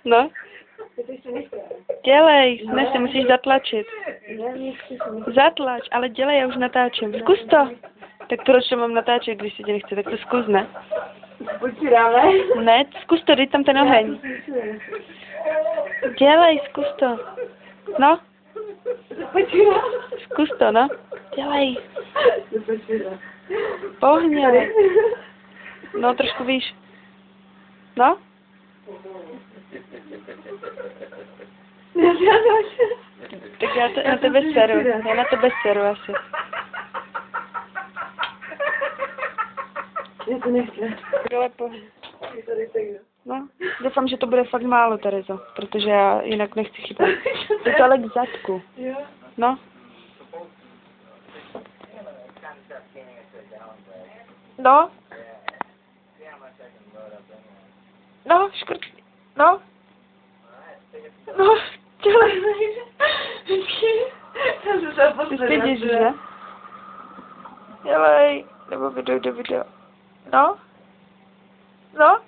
No. Dělej, ne, si musíš zatlačit. Zatlač, ale dělej, já už natáčím. Zkus to. Tak proč to mám natáčet, když si tě nechce, tak to zkus, ne? Ne, zkus to, dej tam ten oheň. Dělej, zkus to. No. Zkus to, no. Dělej. Pohně. No, trošku výš. No. Tak já na tebe seru. Já na tebe seru asi. Já to nechci. Ale pohně. No, doufám, že to bude fakt málo, Terezo, protože já jinak nechci chybat. Je to ale k zadku. No. No. No, škrt. No. No, dělej. Ty stydíš, že? Dělej. Nebo video. No. No.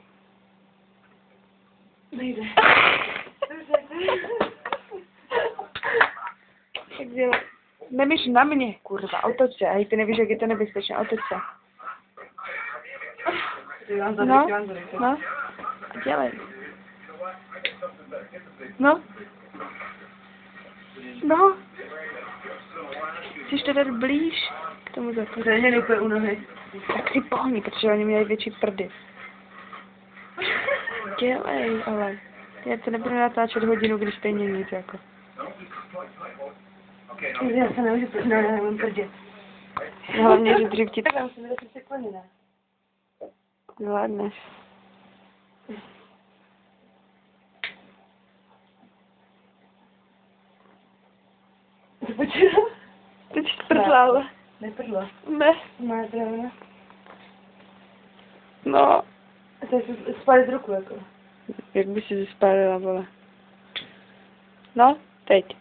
Nejde. Tak dělej. Nemíš na mě, kurva, otoč se. Hej, ty nevíš, jak je to nebezpečné, otoč se. No, no. Dělej. No. No. Chceš to dát blíž k tomu zaku? To je úplně u nohy. Tak si pohni, protože oni měli větší prdy. Dělej, ale. Já to nebudu natáčet hodinu, když stejně nic, jako. Já se nemůžu prdit. Hlavně, že dřív ti... Tak já musím dát sekundy, ne? Zvládneš. To počítám? Teď jsi prdlála. Neprdla. Ne. Má pravda. No. To je spálit ruku, jako. Jak by si spálila, vole. No, teď.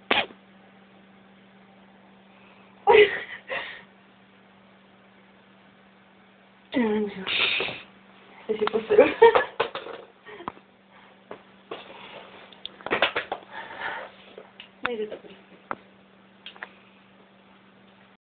Já nemůžu. Já si posedu. Nejde to.